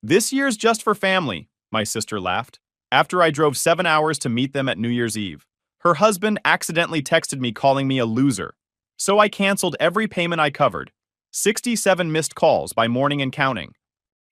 This year's just for family, my sister laughed, after I drove 7 hours to meet them at New Year's Eve. Her husband accidentally texted me calling me a loser, so I canceled every payment I covered. 67 missed calls by morning and counting.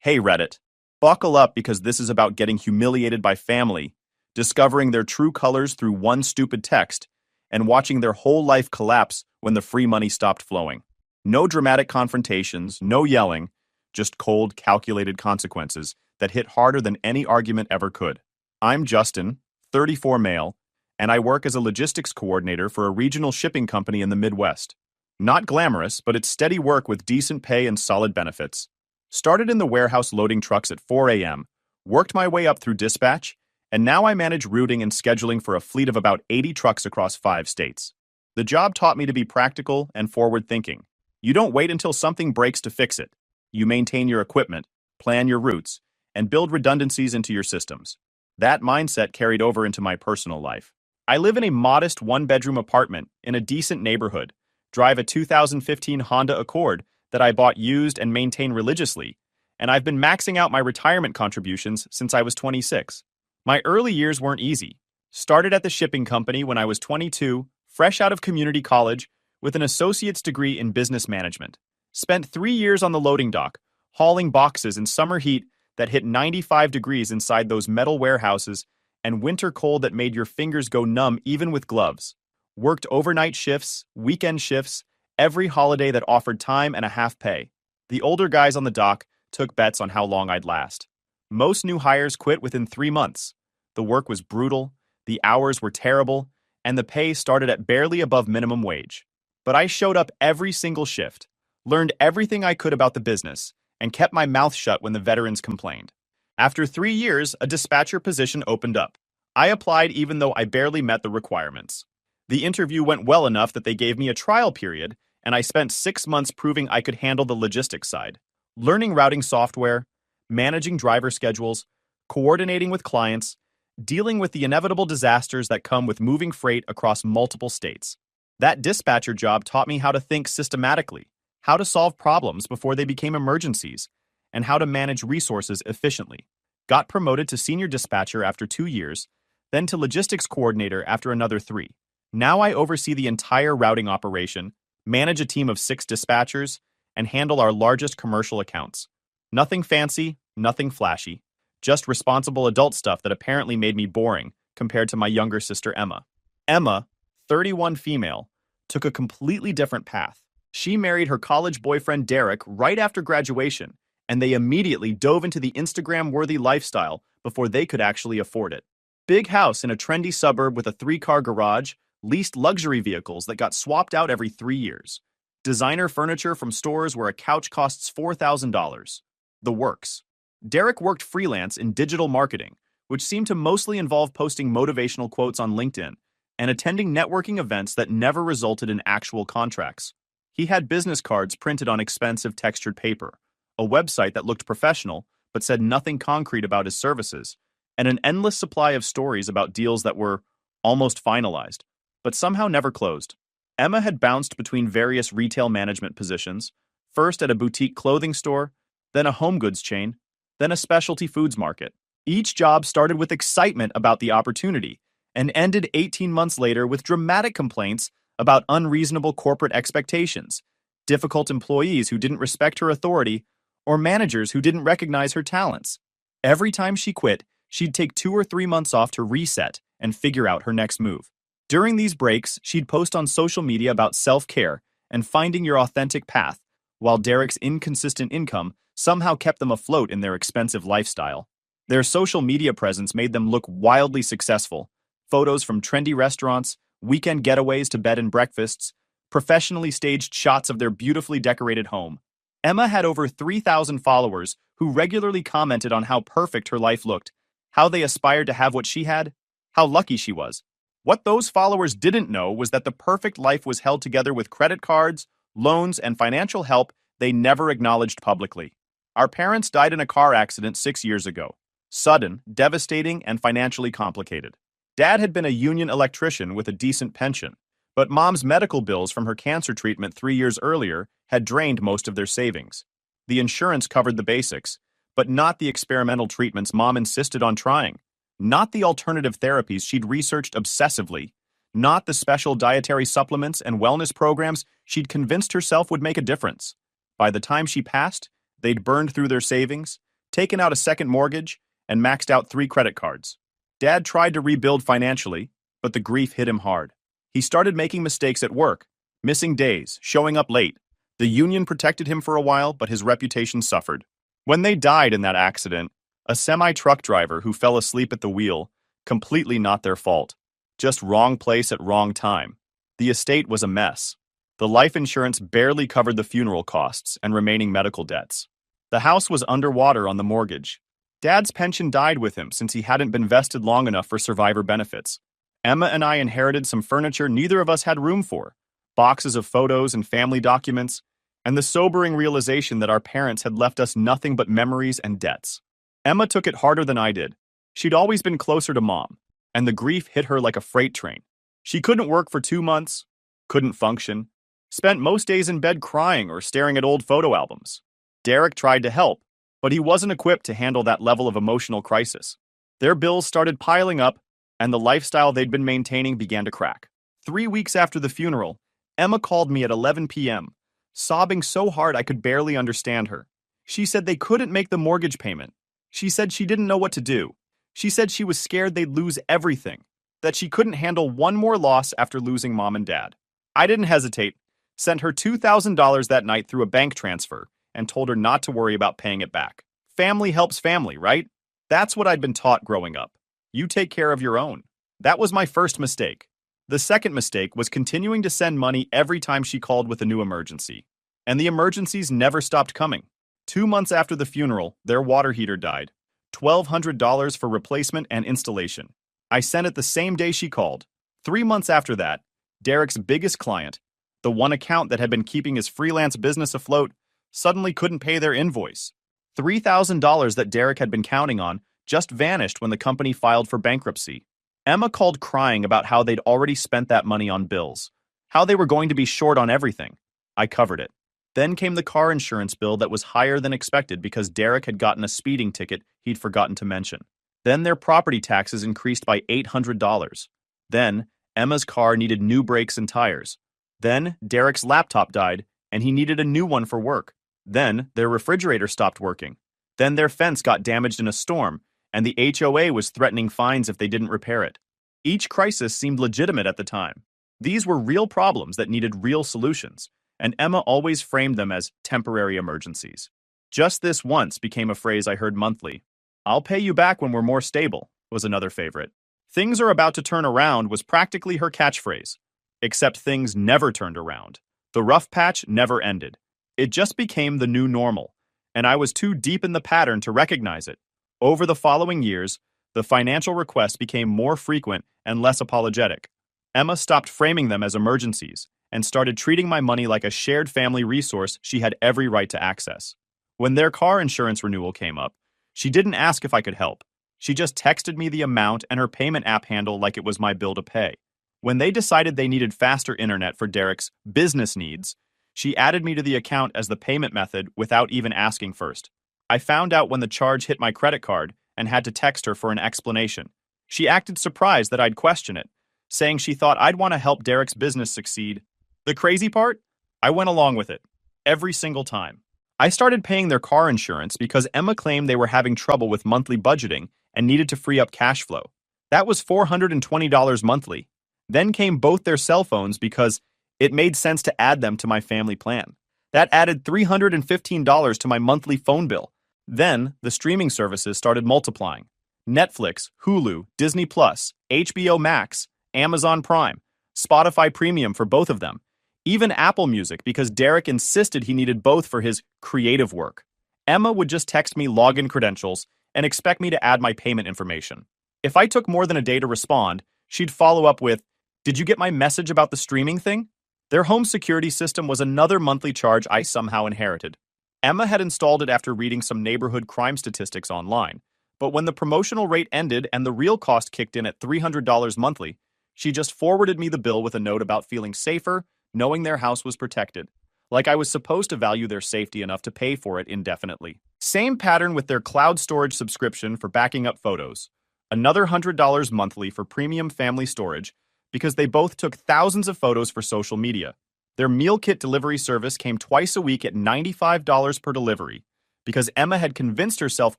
Hey Reddit, buckle up because this is about getting humiliated by family, discovering their true colors through one stupid text, and watching their whole life collapse when the free money stopped flowing. No dramatic confrontations, no yelling, just cold, calculated consequences that hit harder than any argument ever could. I'm Justin, 34 male, and I work as a logistics coordinator for a regional shipping company in the Midwest. Not glamorous, but it's steady work with decent pay and solid benefits. Started in the warehouse loading trucks at 4 a.m., worked my way up through dispatch, and now I manage routing and scheduling for a fleet of about 80 trucks across 5 states. The job taught me to be practical and forward-thinking. You don't wait until something breaks to fix it. You maintain your equipment, plan your routes, and build redundancies into your systems. That mindset carried over into my personal life. I live in a modest one-bedroom apartment in a decent neighborhood, drive a 2015 Honda Accord that I bought used and maintain religiously, and I've been maxing out my retirement contributions since I was 26. My early years weren't easy. Started at the shipping company when I was 22, fresh out of community college, with an associate's degree in business management. Spent 3 years on the loading dock, hauling boxes in summer heat that hit 95 degrees inside those metal warehouses and winter cold that made your fingers go numb even with gloves. Worked overnight shifts, weekend shifts, every holiday that offered time and a half pay. The older guys on the dock took bets on how long I'd last. Most new hires quit within 3 months. The work was brutal, the hours were terrible, and the pay started at barely above minimum wage. But I showed up every single shift, learned everything I could about the business, and kept my mouth shut when the veterans complained. After 3 years, a dispatcher position opened up. I applied even though I barely met the requirements. The interview went well enough that they gave me a trial period, and I spent 6 months proving I could handle the logistics side, learning routing software, managing driver schedules, coordinating with clients, dealing with the inevitable disasters that come with moving freight across multiple states. That dispatcher job taught me how to think systematically, how to solve problems before they became emergencies, and how to manage resources efficiently. Got promoted to senior dispatcher after 2 years, then to logistics coordinator after another 3. Now I oversee the entire routing operation, manage a team of 6 dispatchers, and handle our largest commercial accounts. Nothing fancy, nothing flashy, just responsible adult stuff that apparently made me boring compared to my younger sister Emma. Emma, 31 female, took a completely different path. She married her college boyfriend Derek right after graduation, and they immediately dove into the Instagram-worthy lifestyle before they could actually afford it. Big house in a trendy suburb with a 3-car garage, leased luxury vehicles that got swapped out every 3 years. Designer furniture from stores where a couch costs $4,000. The works. Derek worked freelance in digital marketing, which seemed to mostly involve posting motivational quotes on LinkedIn and attending networking events that never resulted in actual contracts. He had business cards printed on expensive textured paper, a website that looked professional but said nothing concrete about his services, and an endless supply of stories about deals that were almost finalized, but somehow never closed. Emma had bounced between various retail management positions, first at a boutique clothing store, then a home goods chain, then a specialty foods market. Each job started with excitement about the opportunity and ended 18 months later with dramatic complaints about unreasonable corporate expectations, difficult employees who didn't respect her authority, or managers who didn't recognize her talents. Every time she quit, she'd take 2 or 3 months off to reset and figure out her next move. During these breaks, she'd post on social media about self-care and finding your authentic path, while Derek's inconsistent income somehow kept them afloat in their expensive lifestyle. Their social media presence made them look wildly successful. Photos from trendy restaurants, weekend getaways to bed and breakfasts, professionally staged shots of their beautifully decorated home. Emma had over 3,000 followers who regularly commented on how perfect her life looked, how they aspired to have what she had, how lucky she was. What those followers didn't know was that the perfect life was held together with credit cards, loans, and financial help they never acknowledged publicly. Our parents died in a car accident 6 years ago. Sudden, devastating, and financially complicated. Dad had been a union electrician with a decent pension, but Mom's medical bills from her cancer treatment 3 years earlier had drained most of their savings. The insurance covered the basics, but not the experimental treatments Mom insisted on trying, not the alternative therapies she'd researched obsessively, not the special dietary supplements and wellness programs she'd convinced herself would make a difference. By the time she passed, they'd burned through their savings, taken out a second mortgage, and maxed out 3 credit cards. Dad tried to rebuild financially, but the grief hit him hard. He started making mistakes at work, missing days, showing up late. The union protected him for a while, but his reputation suffered. When they died in that accident, a semi-truck driver who fell asleep at the wheel, completely not their fault. Just wrong place at wrong time. The estate was a mess. The life insurance barely covered the funeral costs and remaining medical debts. The house was underwater on the mortgage. Dad's pension died with him since he hadn't been vested long enough for survivor benefits. Emma and I inherited some furniture neither of us had room for, boxes of photos and family documents, and the sobering realization that our parents had left us nothing but memories and debts. Emma took it harder than I did. She'd always been closer to Mom, and the grief hit her like a freight train. She couldn't work for 2 months, couldn't function, spent most days in bed crying or staring at old photo albums. Derek tried to help, but he wasn't equipped to handle that level of emotional crisis. Their bills started piling up, and the lifestyle they'd been maintaining began to crack. 3 weeks after the funeral, Emma called me at 11 p.m., sobbing so hard I could barely understand her. She said they couldn't make the mortgage payment. She said she didn't know what to do. She said she was scared they'd lose everything, that she couldn't handle one more loss after losing Mom and Dad. I didn't hesitate, sent her $2,000 that night through a bank transfer, and told her not to worry about paying it back. Family helps family, right? That's what I'd been taught growing up. You take care of your own. That was my first mistake. The second mistake was continuing to send money every time she called with a new emergency. And the emergencies never stopped coming. 2 months after the funeral, their water heater died. $1,200 for replacement and installation. I sent it the same day she called. 3 months after that, Derek's biggest client, the one account that had been keeping his freelance business afloat, suddenly couldn't pay their invoice. $3,000 that Derek had been counting on just vanished when the company filed for bankruptcy. Emma called crying about how they'd already spent that money on bills, how they were going to be short on everything. I covered it. Then came the car insurance bill that was higher than expected because Derek had gotten a speeding ticket he'd forgotten to mention. Then their property taxes increased by $800. Then Emma's car needed new brakes and tires. Then Derek's laptop died and he needed a new one for work. Then their refrigerator stopped working. Then their fence got damaged in a storm, and the HOA was threatening fines if they didn't repair it. Each crisis seemed legitimate at the time. These were real problems that needed real solutions, and Emma always framed them as temporary emergencies. Just this once became a phrase I heard monthly. I'll pay you back when we're more stable, was another favorite. Things are about to turn around was practically her catchphrase. Except things never turned around. The rough patch never ended. It just became the new normal, and I was too deep in the pattern to recognize it. Over the following years, the financial requests became more frequent and less apologetic. Emma stopped framing them as emergencies and started treating my money like a shared family resource she had every right to access. When their car insurance renewal came up, she didn't ask if I could help. She just texted me the amount and her payment app handle like it was my bill to pay. When they decided they needed faster internet for Derek's business needs, she added me to the account as the payment method without even asking first. I found out when the charge hit my credit card and had to text her for an explanation. She acted surprised that I'd question it, saying she thought I'd want to help Derek's business succeed. The crazy part? I went along with it. Every single time. I started paying their car insurance because Emma claimed they were having trouble with monthly budgeting and needed to free up cash flow. That was $420 monthly. Then came both their cell phones because it made sense to add them to my family plan. That added $315 to my monthly phone bill. Then, the streaming services started multiplying. Netflix, Hulu, Disney+, HBO Max, Amazon Prime, Spotify Premium for both of them. Even Apple Music because Derek insisted he needed both for his creative work. Emma would just text me login credentials and expect me to add my payment information. If I took more than a day to respond, she'd follow up with, "Did you get my message about the streaming thing?" Their home security system was another monthly charge I somehow inherited. Emma had installed it after reading some neighborhood crime statistics online, but when the promotional rate ended and the real cost kicked in at $300 monthly, she just forwarded me the bill with a note about feeling safer, knowing their house was protected. like I was supposed to value their safety enough to pay for it indefinitely. Same pattern with their cloud storage subscription for backing up photos. Another $100 monthly for premium family storage because they both took thousands of photos for social media. Their meal kit delivery service came twice a week at $95 per delivery because Emma had convinced herself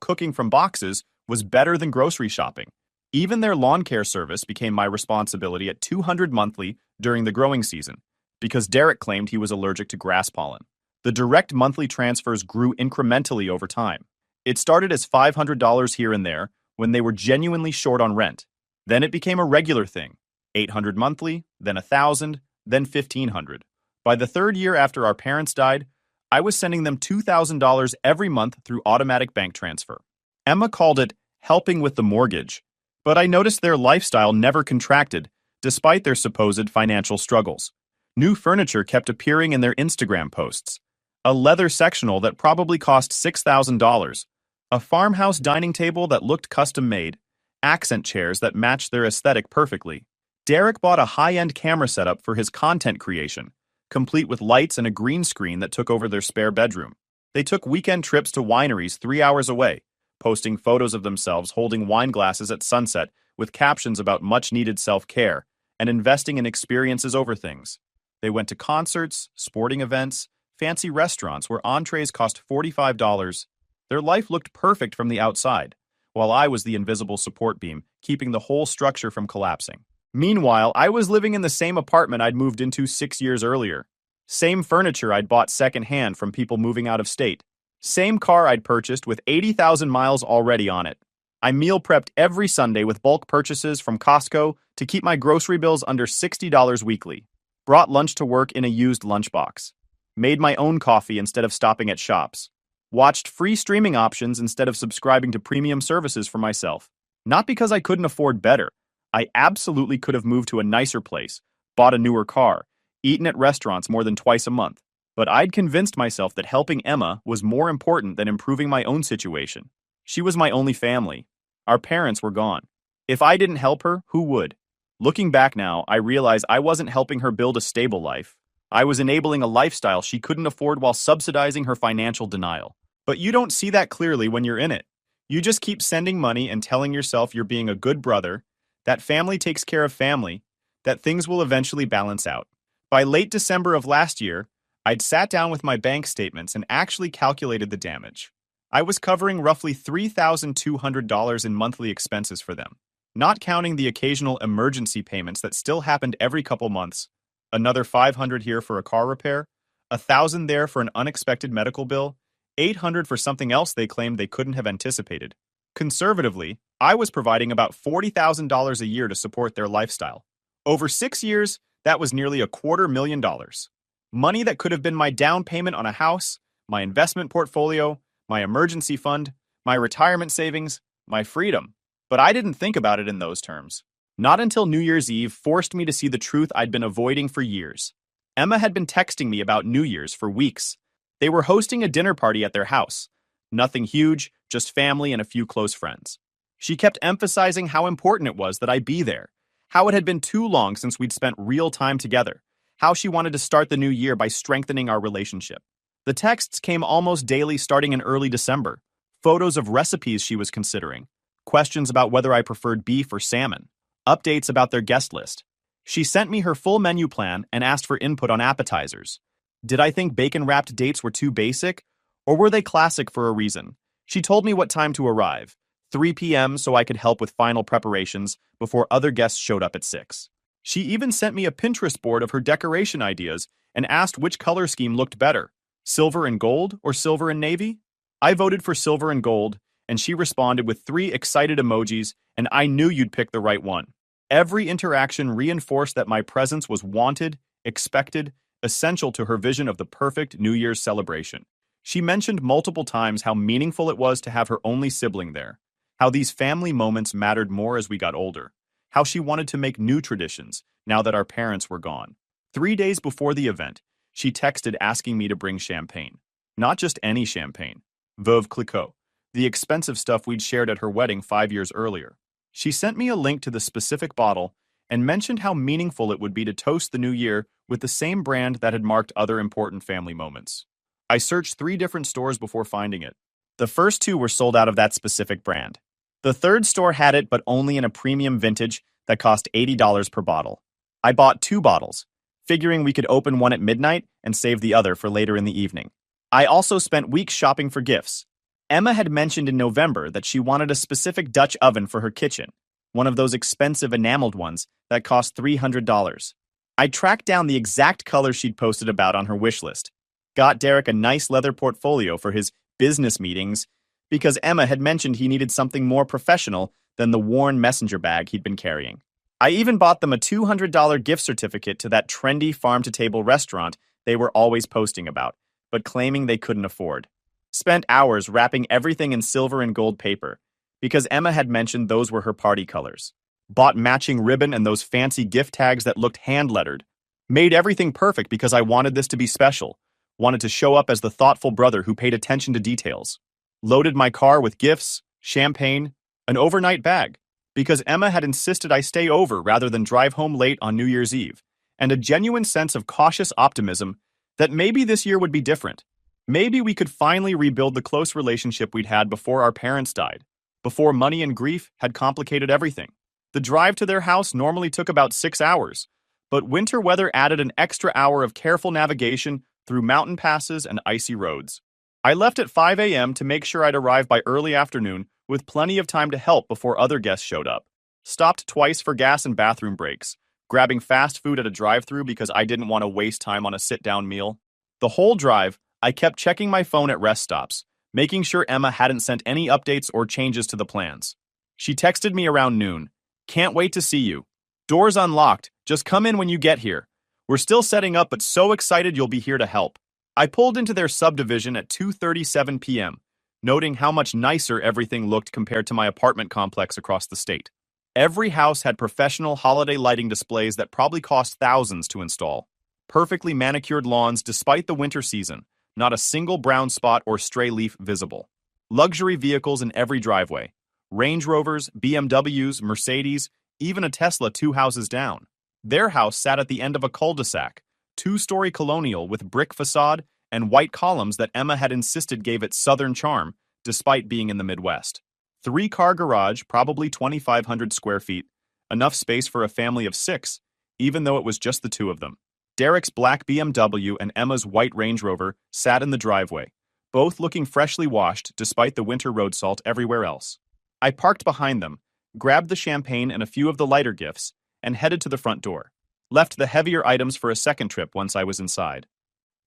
cooking from boxes was better than grocery shopping. Even their lawn care service became my responsibility at $200 monthly during the growing season because Derek claimed he was allergic to grass pollen. The direct monthly transfers grew incrementally over time. It started as $500 here and there when they were genuinely short on rent. Then it became a regular thing, $800 monthly, then $1,000, then $1,500. By the third year after our parents died, I was sending them $2,000 every month through automatic bank transfer. Emma called it helping with the mortgage, but I noticed their lifestyle never contracted, despite their supposed financial struggles. New furniture kept appearing in their Instagram posts. A leather sectional that probably cost $6,000, a farmhouse dining table that looked custom-made, accent chairs that matched their aesthetic perfectly. Derek bought a high-end camera setup for his content creation, complete with lights and a green screen that took over their spare bedroom. They took weekend trips to wineries 3 hours away, posting photos of themselves holding wine glasses at sunset with captions about much-needed self-care and investing in experiences over things. They went to concerts, sporting events, fancy restaurants where entrees cost $45. Their life looked perfect from the outside, while I was the invisible support beam, keeping the whole structure from collapsing. Meanwhile, I was living in the same apartment I'd moved into 6 years earlier. Same furniture I'd bought secondhand from people moving out of state. Same car I'd purchased with 80,000 miles already on it. I meal prepped every Sunday with bulk purchases from Costco to keep my grocery bills under $60 weekly. Brought lunch to work in a used lunchbox. Made my own coffee instead of stopping at shops. Watched free streaming options instead of subscribing to premium services for myself. Not because I couldn't afford better. I absolutely could have moved to a nicer place, bought a newer car, eaten at restaurants more than twice a month. But I'd convinced myself that helping Emma was more important than improving my own situation. She was my only family. Our parents were gone. If I didn't help her, who would? Looking back now, I realize I wasn't helping her build a stable life. I was enabling a lifestyle she couldn't afford while subsidizing her financial denial. But you don't see that clearly when you're in it. You just keep sending money and telling yourself you're being a good brother, that family takes care of family, that things will eventually balance out. By late December of last year, I'd sat down with my bank statements and actually calculated the damage. I was covering roughly $3,200 in monthly expenses for them, not counting the occasional emergency payments that still happened every couple months. Another $500 here for a car repair, $1,000 there for an unexpected medical bill, $800 for something else they claimed they couldn't have anticipated. Conservatively, I was providing about $40,000 a year to support their lifestyle. Over 6 years, that was nearly $250,000. Money that could have been my down payment on a house, my investment portfolio, my emergency fund, my retirement savings, my freedom. But I didn't think about it in those terms. Not until New Year's Eve forced me to see the truth I'd been avoiding for years. Emma had been texting me about New Year's for weeks. They were hosting a dinner party at their house. Nothing huge, just family and a few close friends. She kept emphasizing how important it was that I be there, how it had been too long since we'd spent real time together, how she wanted to start the new year by strengthening our relationship. The texts came almost daily starting in early December, photos of recipes she was considering, questions about whether I preferred beef or salmon, updates about their guest list. She sent me her full menu plan and asked for input on appetizers. Did I think bacon-wrapped dates were too basic, or were they classic for a reason? She told me what time to arrive, 3 p.m. so I could help with final preparations before other guests showed up at 6. She even sent me a Pinterest board of her decoration ideas and asked which color scheme looked better, silver and gold or silver and navy? I voted for silver and gold, and she responded with 3 excited emojis, and I knew you'd pick the right one. Every interaction reinforced that my presence was wanted, expected, essential to her vision of the perfect New Year's celebration. She mentioned multiple times how meaningful it was to have her only sibling there, how these family moments mattered more as we got older, how she wanted to make new traditions now that our parents were gone. 3 days before the event, she texted asking me to bring champagne. Not just any champagne. Veuve Clicquot, the expensive stuff we'd shared at her wedding 5 years earlier. She sent me a link to the specific bottle and mentioned how meaningful it would be to toast the new year with the same brand that had marked other important family moments. I searched 3 different stores before finding it. The first 2 were sold out of that specific brand. The third store had it, but only in a premium vintage that cost $80 per bottle. I bought 2 bottles, figuring we could open one at midnight and save the other for later in the evening. I also spent weeks shopping for gifts. Emma had mentioned in November that she wanted a specific Dutch oven for her kitchen, one of those expensive enameled ones that cost $300. I tracked down the exact color she'd posted about on her wish list, got Derek a nice leather portfolio for his business meetings because Emma had mentioned he needed something more professional than the worn messenger bag he'd been carrying. I even bought them a $200 gift certificate to that trendy farm-to-table restaurant they were always posting about, but claiming they couldn't afford. Spent hours wrapping everything in silver and gold paper, because Emma had mentioned those were her party colors. Bought matching ribbon and those fancy gift tags that looked hand-lettered. Made everything perfect because I wanted this to be special. Wanted to show up as the thoughtful brother who paid attention to details. Loaded my car with gifts, champagne, an overnight bag, because Emma had insisted I stay over rather than drive home late on New Year's Eve, and a genuine sense of cautious optimism that maybe this year would be different. Maybe we could finally rebuild the close relationship we'd had before our parents died, before money and grief had complicated everything. The drive to their house normally took about 6 hours, but winter weather added an extra hour of careful navigation through mountain passes and icy roads. I left at 5 a.m. to make sure I'd arrive by early afternoon with plenty of time to help before other guests showed up. Stopped twice for gas and bathroom breaks, grabbing fast food at a drive-thru because I didn't want to waste time on a sit-down meal. The whole drive, I kept checking my phone at rest stops, making sure Emma hadn't sent any updates or changes to the plans. She texted me around noon. Can't wait to see you. Doors unlocked. Just come in when you get here. We're still setting up, but so excited you'll be here to help. I pulled into their subdivision at 2:37 p.m., noting how much nicer everything looked compared to my apartment complex across the state. Every house had professional holiday lighting displays that probably cost thousands to install. Perfectly manicured lawns despite the winter season, not a single brown spot or stray leaf visible. Luxury vehicles in every driveway. Range Rovers, BMWs, Mercedes, even a Tesla 2 houses down. Their house sat at the end of a cul-de-sac, 2-story colonial with brick facade and white columns that Emma had insisted gave it southern charm, despite being in the Midwest. 3-car garage, probably 2,500 square feet, enough space for a family of 6, even though it was just the 2 of them. Derek's black BMW and Emma's white Range Rover sat in the driveway, both looking freshly washed despite the winter road salt everywhere else. I parked behind them, grabbed the champagne and a few of the lighter gifts, and headed to the front door. Left the heavier items for a second trip once I was inside.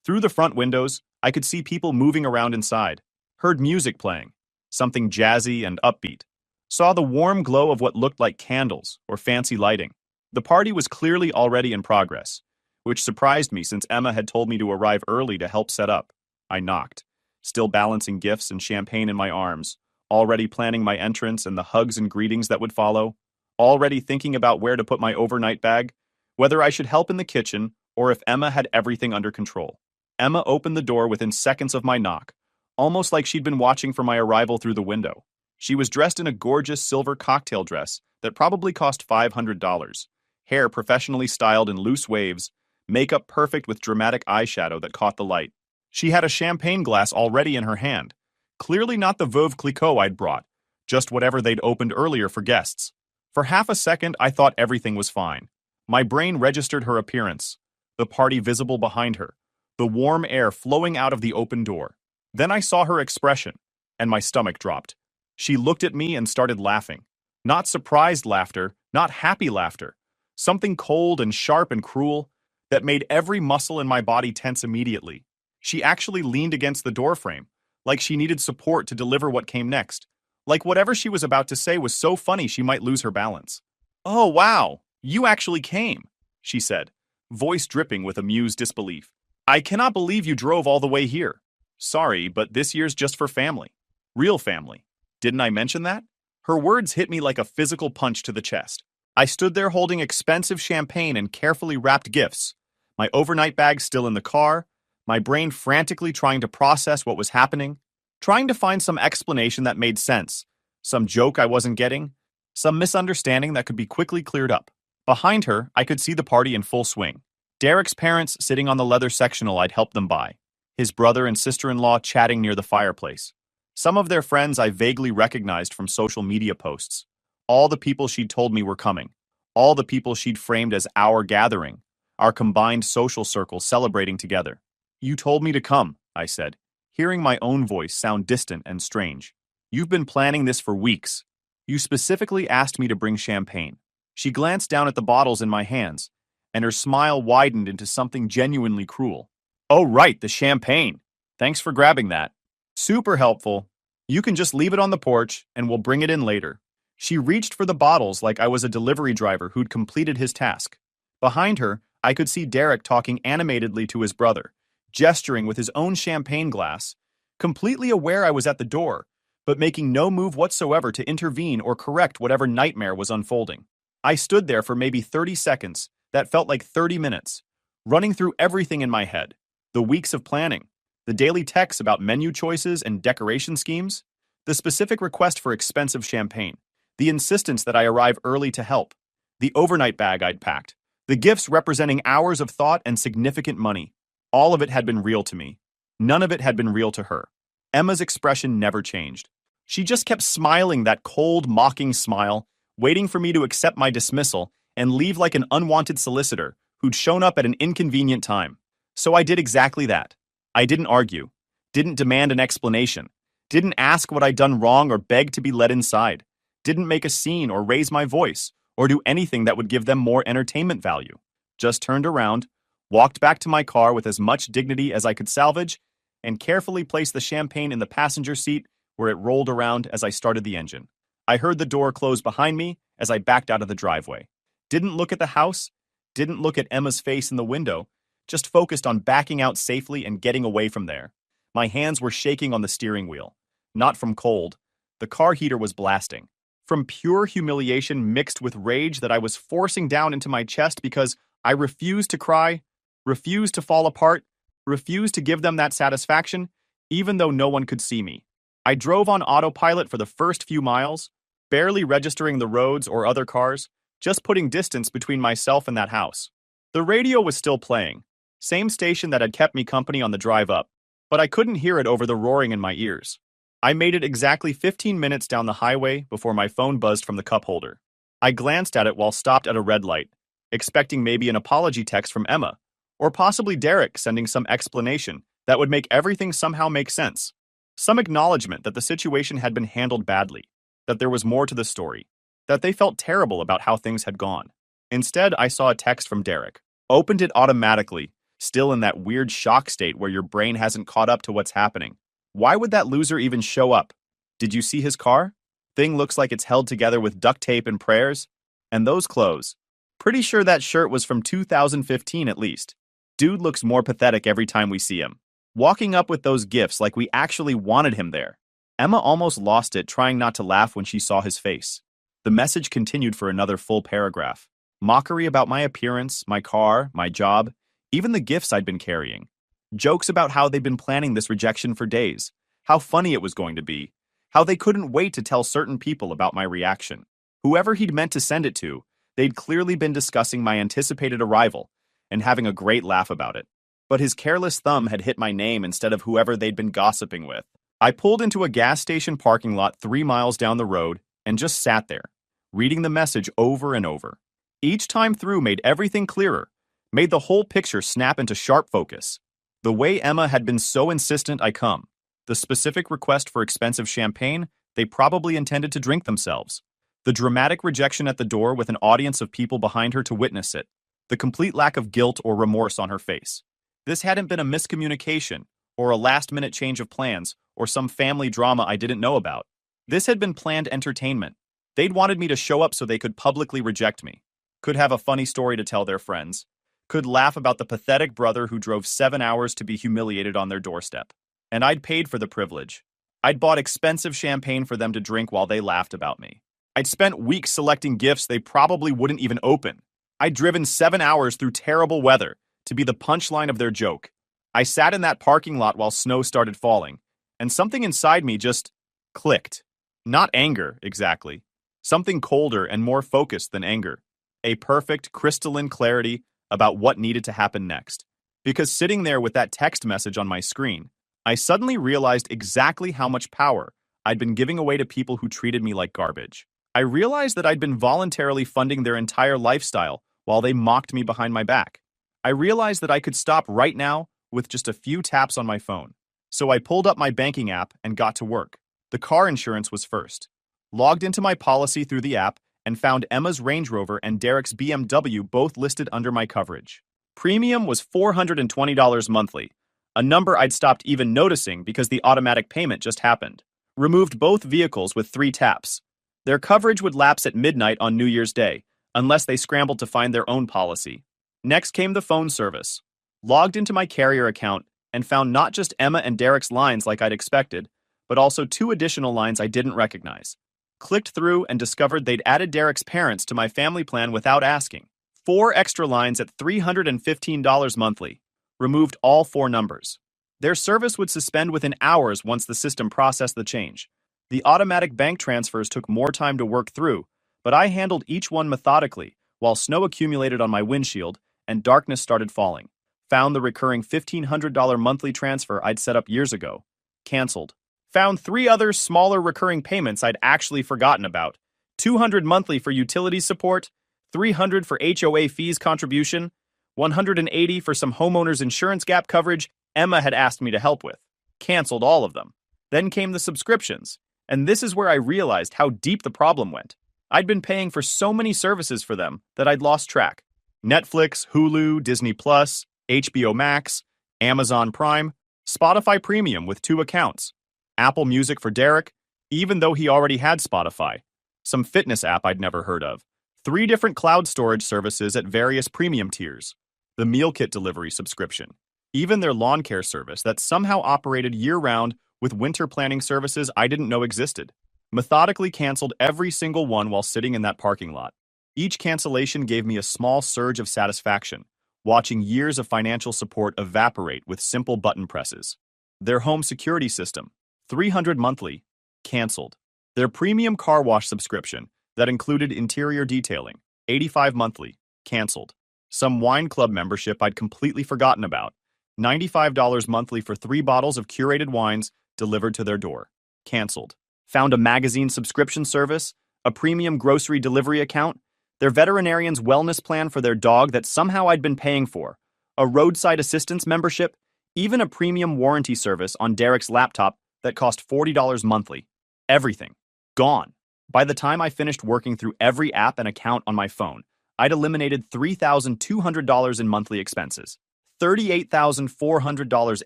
Through the front windows, I could see people moving around inside. Heard music playing, something jazzy and upbeat. Saw the warm glow of what looked like candles or fancy lighting. The party was clearly already in progress, which surprised me since Emma had told me to arrive early to help set up. I knocked, still balancing gifts and champagne in my arms, already planning my entrance and the hugs and greetings that would follow, already thinking about where to put my overnight bag, whether I should help in the kitchen or if Emma had everything under control. Emma opened the door within seconds of my knock, almost like she'd been watching for my arrival through the window. She was dressed in a gorgeous silver cocktail dress that probably cost $500, hair professionally styled in loose waves, makeup perfect with dramatic eyeshadow that caught the light. She had a champagne glass already in her hand, clearly not the Veuve Clicquot I'd brought, just whatever they'd opened earlier for guests. For half a second, I thought everything was fine. My brain registered her appearance, the party visible behind her, the warm air flowing out of the open door. Then I saw her expression, and my stomach dropped. She looked at me and started laughing. Not surprised laughter, not happy laughter. Something cold and sharp and cruel that made every muscle in my body tense immediately. She actually leaned against the doorframe, like she needed support to deliver what came next. Like whatever she was about to say was so funny she might lose her balance. "Oh, wow, you actually came," she said, voice dripping with amused disbelief. "I cannot believe you drove all the way here. Sorry, but this year's just for family. Real family. Didn't I mention that?" Her words hit me like a physical punch to the chest. I stood there holding expensive champagne and carefully wrapped gifts, my overnight bag still in the car, my brain frantically trying to process what was happening, trying to find some explanation that made sense, some joke I wasn't getting, some misunderstanding that could be quickly cleared up. Behind her, I could see the party in full swing. Derek's parents sitting on the leather sectional I'd helped them buy, his brother and sister-in-law chatting near the fireplace. Some of their friends I vaguely recognized from social media posts. All the people she'd told me were coming. All the people she'd framed as our gathering, our combined social circle celebrating together. You told me to come, I said, hearing my own voice sound distant and strange. You've been planning this for weeks. You specifically asked me to bring champagne. She glanced down at the bottles in my hands, and her smile widened into something genuinely cruel. Oh, right, the champagne. Thanks for grabbing that. Super helpful. You can just leave it on the porch, and we'll bring it in later. She reached for the bottles like I was a delivery driver who'd completed his task. Behind her, I could see Derek talking animatedly to his brother, gesturing with his own champagne glass, completely aware I was at the door, but making no move whatsoever to intervene or correct whatever nightmare was unfolding. I stood there for maybe 30 seconds, that felt like 30 minutes, running through everything in my head. The weeks of planning, the daily texts about menu choices and decoration schemes, the specific request for expensive champagne, the insistence that I arrive early to help, the overnight bag I'd packed, the gifts representing hours of thought and significant money. All of it had been real to me. None of it had been real to her. Emma's expression never changed. She just kept smiling that cold, mocking smile, waiting for me to accept my dismissal and leave like an unwanted solicitor who'd shown up at an inconvenient time. So I did exactly that. I didn't argue, didn't demand an explanation, didn't ask what I'd done wrong or beg to be let inside, didn't make a scene or raise my voice or do anything that would give them more entertainment value. Just turned around, walked back to my car with as much dignity as I could salvage, and carefully placed the champagne in the passenger seat where it rolled around as I started the engine. I heard the door close behind me as I backed out of the driveway. Didn't look at the house, didn't look at Emma's face in the window, just focused on backing out safely and getting away from there. My hands were shaking on the steering wheel. Not from cold. The car heater was blasting. From pure humiliation mixed with rage that I was forcing down into my chest because I refused to cry, refused to fall apart, refused to give them that satisfaction, even though no one could see me. I drove on autopilot for the first few miles, barely registering the roads or other cars, just putting distance between myself and that house. The radio was still playing, same station that had kept me company on the drive up, but I couldn't hear it over the roaring in my ears. I made it exactly 15 minutes down the highway before my phone buzzed from the cup holder. I glanced at it while stopped at a red light, expecting maybe an apology text from Emma, or possibly Derek sending some explanation that would make everything somehow make sense. Some acknowledgement that the situation had been handled badly, that there was more to the story, that they felt terrible about how things had gone. Instead, I saw a text from Derek, opened it automatically, still in that weird shock state where your brain hasn't caught up to what's happening. Why would that loser even show up? Did you see his car? Thing looks like it's held together with duct tape and prayers. And those clothes. Pretty sure that shirt was from 2015 at least. Dude looks more pathetic every time we see him. Walking up with those gifts like we actually wanted him there. Emma almost lost it trying not to laugh when she saw his face. The message continued for another full paragraph. Mockery about my appearance, my car, my job, even the gifts I'd been carrying. Jokes about how they'd been planning this rejection for days, how funny it was going to be, how they couldn't wait to tell certain people about my reaction. Whoever he'd meant to send it to, they'd clearly been discussing my anticipated arrival and having a great laugh about it. But his careless thumb had hit my name instead of whoever they'd been gossiping with. I pulled into a gas station parking lot 3 miles down the road and just sat there, reading the message over and over. Each time through made everything clearer, made the whole picture snap into sharp focus. The way Emma had been so insistent I come. The specific request for expensive champagne they probably intended to drink themselves. The dramatic rejection at the door with an audience of people behind her to witness it. The complete lack of guilt or remorse on her face. This hadn't been a miscommunication, or a last-minute change of plans, or some family drama I didn't know about. This had been planned entertainment. They'd wanted me to show up so they could publicly reject me. Could have a funny story to tell their friends. Could laugh about the pathetic brother who drove 7 hours to be humiliated on their doorstep. And I'd paid for the privilege. I'd bought expensive champagne for them to drink while they laughed about me. I'd spent weeks selecting gifts they probably wouldn't even open. I'd driven 7 hours through terrible weather to be the punchline of their joke. I sat in that parking lot while snow started falling, and something inside me just clicked. Not anger, exactly. Something colder and more focused than anger. A perfect, crystalline clarity about what needed to happen next. Because sitting there with that text message on my screen, I suddenly realized exactly how much power I'd been giving away to people who treated me like garbage. I realized that I'd been voluntarily funding their entire lifestyle while they mocked me behind my back. I realized that I could stop right now with just a few taps on my phone. So I pulled up my banking app and got to work. The car insurance was first. Logged into my policy through the app and found Emma's Range Rover and Derek's BMW both listed under my coverage. Premium was $420 monthly, a number I'd stopped even noticing because the automatic payment just happened. Removed both vehicles with 3 taps. Their coverage would lapse at midnight on New Year's Day, unless they scrambled to find their own policy. Next came the phone service. Logged into my carrier account and found not just Emma and Derek's lines like I'd expected, but also 2 additional lines I didn't recognize. Clicked through and discovered they'd added Derek's parents to my family plan without asking. 4 extra lines at $315 monthly. Removed all 4 numbers. Their service would suspend within hours once the system processed the change. The automatic bank transfers took more time to work through, but I handled each one methodically while snow accumulated on my windshield and darkness started falling. Found the recurring $1,500 monthly transfer I'd set up years ago. Canceled. Found 3 other smaller recurring payments I'd actually forgotten about. $200 monthly for utility support, $300 for HOA fees contribution, $180 for some homeowners insurance gap coverage Emma had asked me to help with. Canceled all of them. Then came the subscriptions, and this is where I realized how deep the problem went. I'd been paying for so many services for them that I'd lost track. Netflix, Hulu, Disney Plus, HBO Max, Amazon Prime, Spotify Premium with 2 accounts, Apple Music for Derek, even though he already had Spotify, some fitness app I'd never heard of, 3 different cloud storage services at various premium tiers, the meal kit delivery subscription, even their lawn care service that somehow operated year-round with winter planning services I didn't know existed. Methodically canceled every single one while sitting in that parking lot. Each cancellation gave me a small surge of satisfaction, watching years of financial support evaporate with simple button presses. Their home security system, $300 monthly, canceled. Their premium car wash subscription that included interior detailing, $85 monthly, canceled. Some wine club membership I'd completely forgotten about, $95 monthly for 3 bottles of curated wines delivered to their door, canceled. Found a magazine subscription service, a premium grocery delivery account, their veterinarian's wellness plan for their dog that somehow I'd been paying for, a roadside assistance membership, even a premium warranty service on Derek's laptop that cost $40 monthly. Everything. Gone. By the time I finished working through every app and account on my phone, I'd eliminated $3,200 in monthly expenses, $38,400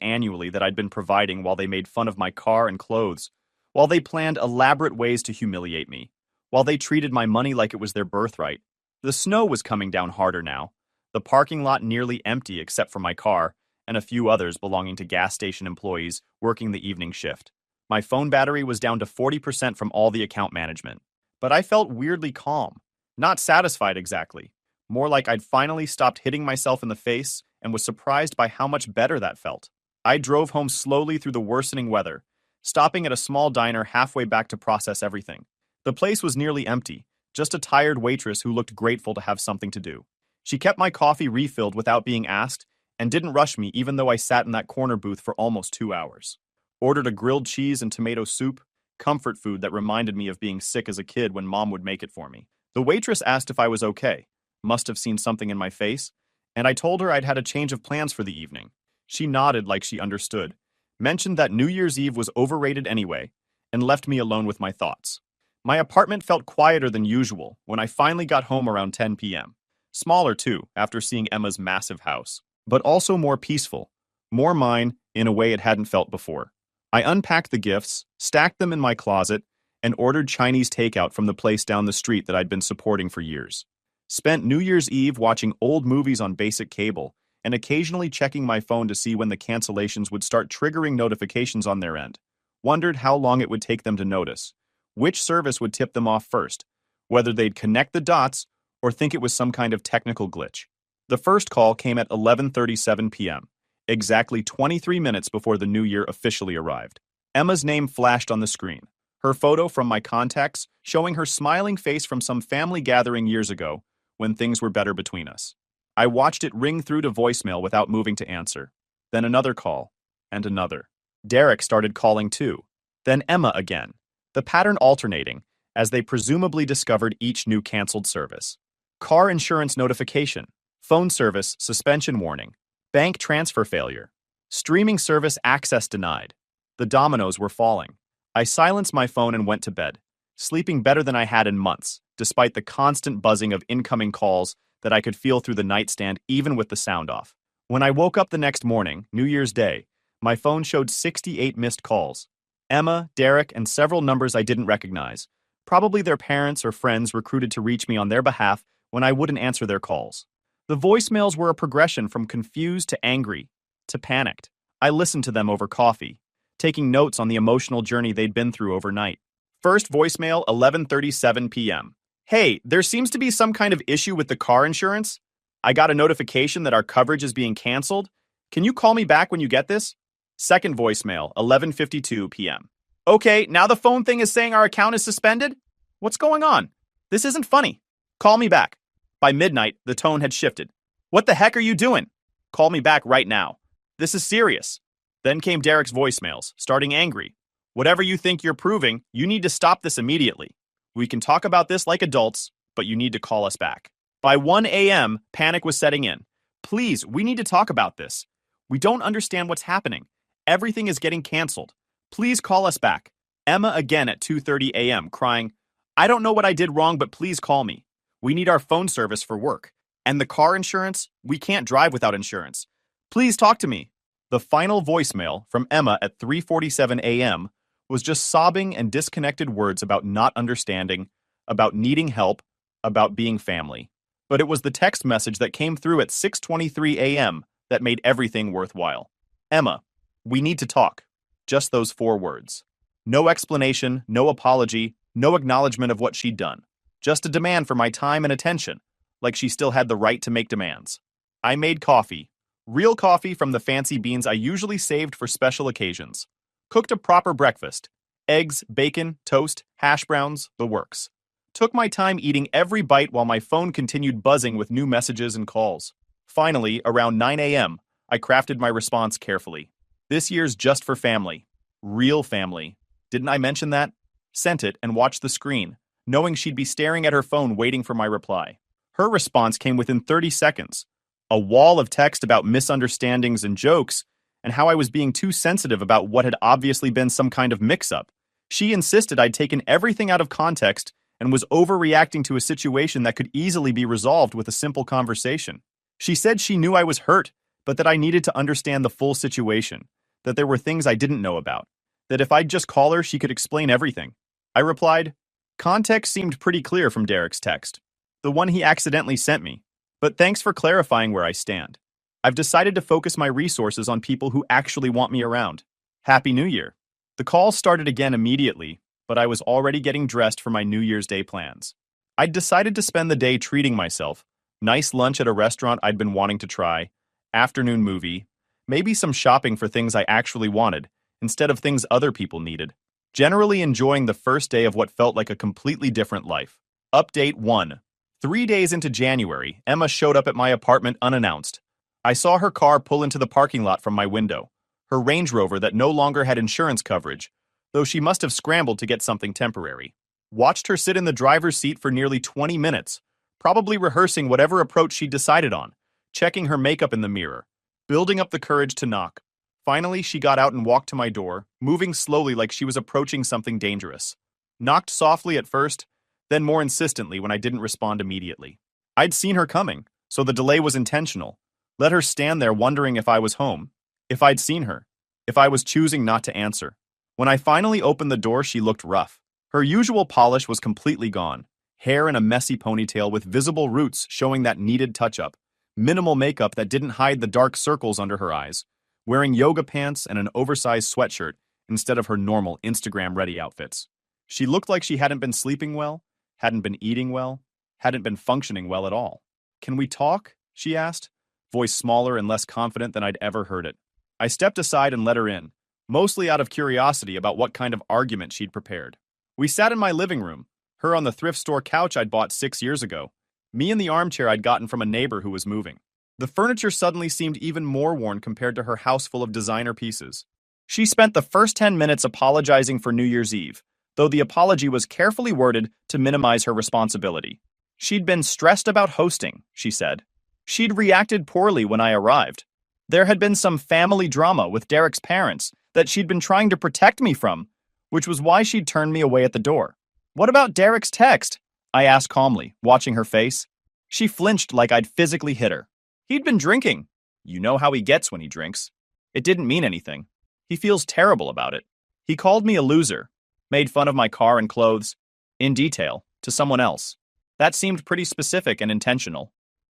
annually that I'd been providing while they made fun of my car and clothes, while they planned elaborate ways to humiliate me, while they treated my money like it was their birthright. The snow was coming down harder now, the parking lot nearly empty except for my car and a few others belonging to gas station employees working the evening shift. My phone battery was down to 40% from all the account management. But I felt weirdly calm, not satisfied exactly, more like I'd finally stopped hitting myself in the face and was surprised by how much better that felt. I drove home slowly through the worsening weather, stopping at a small diner halfway back to process everything. The place was nearly empty, just a tired waitress who looked grateful to have something to do. She kept my coffee refilled without being asked and didn't rush me even though I sat in that corner booth for almost 2 hours. Ordered a grilled cheese and tomato soup, comfort food that reminded me of being sick as a kid when Mom would make it for me. The waitress asked if I was okay, must have seen something in my face, and I told her I'd had a change of plans for the evening. She nodded like she understood, mentioned that New Year's Eve was overrated anyway, and left me alone with my thoughts. My apartment felt quieter than usual when I finally got home around 10 p.m. Smaller too, after seeing Emma's massive house, but also more peaceful, more mine in a way it hadn't felt before. I unpacked the gifts, stacked them in my closet, and ordered Chinese takeout from the place down the street that I'd been supporting for years. Spent New Year's Eve watching old movies on basic cable and occasionally checking my phone to see when the cancellations would start triggering notifications on their end. Wondered how long it would take them to notice, which service would tip them off first, whether they'd connect the dots or think it was some kind of technical glitch. The first call came at 11:37 p.m., exactly 23 minutes before the new year officially arrived. Emma's name flashed on the screen, her photo from my contacts showing her smiling face from some family gathering years ago when things were better between us. I watched it ring through to voicemail without moving to answer. Then another call, and another. Derek started calling too. Then Emma again. The pattern alternating, as they presumably discovered each new canceled service. Car insurance notification, phone service suspension warning, bank transfer failure, streaming service access denied. The dominoes were falling. I silenced my phone and went to bed, sleeping better than I had in months, despite the constant buzzing of incoming calls that I could feel through the nightstand even with the sound off. When I woke up the next morning, New Year's Day, my phone showed 68 missed calls. Emma, Derek, and several numbers I didn't recognize. Probably their parents or friends recruited to reach me on their behalf when I wouldn't answer their calls. The voicemails were a progression from confused to angry to panicked. I listened to them over coffee, taking notes on the emotional journey they'd been through overnight. First voicemail, 11:37 p.m. Hey, there seems to be some kind of issue with the car insurance. I got a notification that our coverage is being canceled. Can you call me back when you get this? Second voicemail, 11:52 p.m. Okay, now the phone thing is saying our account is suspended? What's going on? This isn't funny. Call me back. By midnight, the tone had shifted. What the heck are you doing? Call me back right now. This is serious. Then came Derek's voicemails, starting angry. Whatever you think you're proving, you need to stop this immediately. We can talk about this like adults, but you need to call us back. By 1 a.m., panic was setting in. Please, we need to talk about this. We don't understand what's happening. Everything is getting canceled. Please call us back. Emma again at 2:30 a.m., crying, I don't know what I did wrong, but please call me. We need our phone service for work. And the car insurance? We can't drive without insurance. Please talk to me. The final voicemail from Emma at 3:47 a.m. was just sobbing and disconnected words about not understanding, about needing help, about being family. But it was the text message that came through at 6:23 a.m. that made everything worthwhile. Emma, we need to talk. Just those 4 words. No explanation, no apology, no acknowledgement of what she'd done. Just a demand for my time and attention, like she still had the right to make demands. I made coffee. Real coffee from the fancy beans I usually saved for special occasions. Cooked a proper breakfast. Eggs, bacon, toast, hash browns, the works. Took my time eating every bite while my phone continued buzzing with new messages and calls. Finally, around 9 a.m., I crafted my response carefully. This year's just for family. Real family. Didn't I mention that? Sent it and watched the screen, knowing she'd be staring at her phone waiting for my reply. Her response came within 30 seconds. A wall of text about misunderstandings and jokes, and how I was being too sensitive about what had obviously been some kind of mix-up. She insisted I'd taken everything out of context and was overreacting to a situation that could easily be resolved with a simple conversation. She said she knew I was hurt, but that I needed to understand the full situation, that there were things I didn't know about, that if I'd just call her, she could explain everything. I replied, context seemed pretty clear from Derek's text, the one he accidentally sent me, but thanks for clarifying where I stand. I've decided to focus my resources on people who actually want me around. Happy New Year. The call started again immediately, but I was already getting dressed for my New Year's Day plans. I'd decided to spend the day treating myself. Nice lunch at a restaurant I'd been wanting to try, afternoon movie, maybe some shopping for things I actually wanted, instead of things other people needed. Generally enjoying the first day of what felt like a completely different life. Update 1. 3 days into January, Emma showed up at my apartment unannounced. I saw her car pull into the parking lot from my window, her Range Rover that no longer had insurance coverage, though she must have scrambled to get something temporary. Watched her sit in the driver's seat for nearly 20 minutes, probably rehearsing whatever approach she'd decided on, checking her makeup in the mirror, building up the courage to knock. Finally, she got out and walked to my door, moving slowly like she was approaching something dangerous. Knocked softly at first, then more insistently when I didn't respond immediately. I'd seen her coming, so the delay was intentional. Let her stand there wondering if I was home, if I'd seen her, if I was choosing not to answer. When I finally opened the door, she looked rough. Her usual polish was completely gone. Hair in a messy ponytail with visible roots showing that needed touch-up. Minimal makeup that didn't hide the dark circles under her eyes. Wearing yoga pants and an oversized sweatshirt instead of her normal Instagram-ready outfits. She looked like she hadn't been sleeping well, hadn't been eating well, hadn't been functioning well at all. Can we talk? She asked, voice smaller and less confident than I'd ever heard it. I stepped aside and let her in, mostly out of curiosity about what kind of argument she'd prepared. We sat in my living room, her on the thrift store couch I'd bought 6 years ago, me in the armchair I'd gotten from a neighbor who was moving. The furniture suddenly seemed even more worn compared to her house full of designer pieces. She spent the first 10 minutes apologizing for New Year's Eve, though the apology was carefully worded to minimize her responsibility. She'd been stressed about hosting, she said. She'd reacted poorly when I arrived. There had been some family drama with Derek's parents that she'd been trying to protect me from, which was why she'd turned me away at the door. What about Derek's text? I asked calmly, watching her face. She flinched like I'd physically hit her. He'd been drinking. You know how he gets when he drinks. It didn't mean anything. He feels terrible about it. He called me a loser, made fun of my car and clothes, in detail, to someone else. That seemed pretty specific and intentional.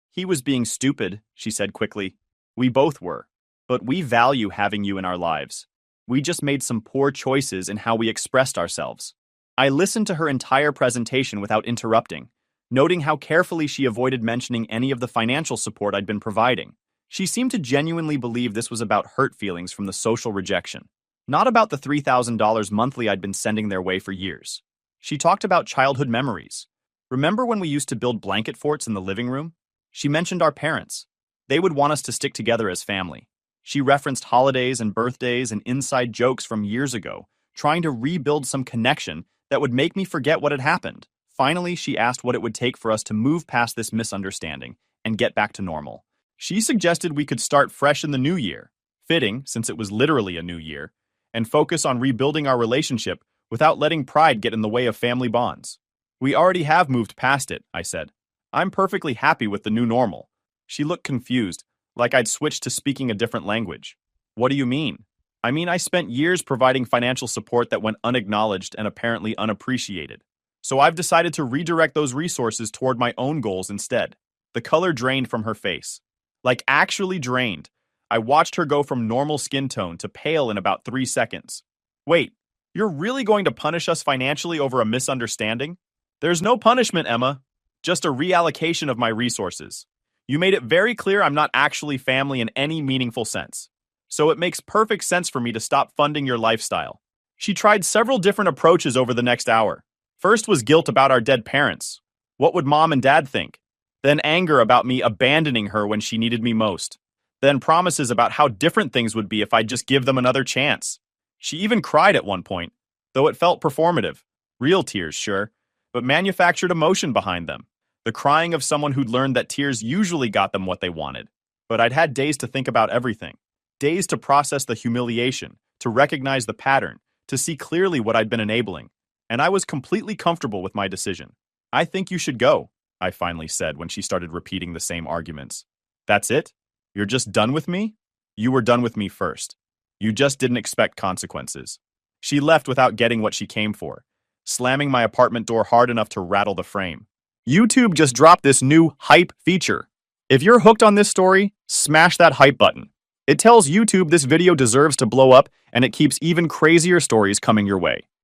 He was being stupid, she said quickly. We both were. But we value having you in our lives. We just made some poor choices in how we expressed ourselves. I listened to her entire presentation without interrupting, noting how carefully she avoided mentioning any of the financial support I'd been providing. She seemed to genuinely believe this was about hurt feelings from the social rejection, not about the $3,000 monthly I'd been sending their way for years. She talked about childhood memories. Remember when we used to build blanket forts in the living room? She mentioned our parents. They would want us to stick together as family. She referenced holidays and birthdays and inside jokes from years ago, trying to rebuild some connection that would make me forget what had happened. Finally, she asked what it would take for us to move past this misunderstanding and get back to normal. She suggested we could start fresh in the new year, fitting since it was literally a new year, and focus on rebuilding our relationship without letting pride get in the way of family bonds. We already have moved past it, I said. I'm perfectly happy with the new normal. She looked confused, like I'd switched to speaking a different language. What do you mean? I mean, I spent years providing financial support that went unacknowledged and apparently unappreciated. So I've decided to redirect those resources toward my own goals instead. The color drained from her face. Like actually drained. I watched her go from normal skin tone to pale in about 3 seconds. Wait, you're really going to punish us financially over a misunderstanding? There's no punishment, Emma. Just a reallocation of my resources. You made it very clear I'm not actually family in any meaningful sense. So it makes perfect sense for me to stop funding your lifestyle. She tried several different approaches over the next hour. First was guilt about our dead parents. What would mom and dad think? Then anger about me abandoning her when she needed me most. Then promises about how different things would be if I'd just give them another chance. She even cried at one point, though it felt performative. Real tears, sure, but manufactured emotion behind them. The crying of someone who'd learned that tears usually got them what they wanted. But I'd had days to think about everything. Days to process the humiliation, to recognize the pattern, to see clearly what I'd been enabling. And I was completely comfortable with my decision. I think you should go, I finally said when she started repeating the same arguments. That's it? You're just done with me? You were done with me first. You just didn't expect consequences. She left without getting what she came for, slamming my apartment door hard enough to rattle the frame. YouTube just dropped this new hype feature. If you're hooked on this story, smash that hype button. It tells YouTube this video deserves to blow up, and it keeps even crazier stories coming your way.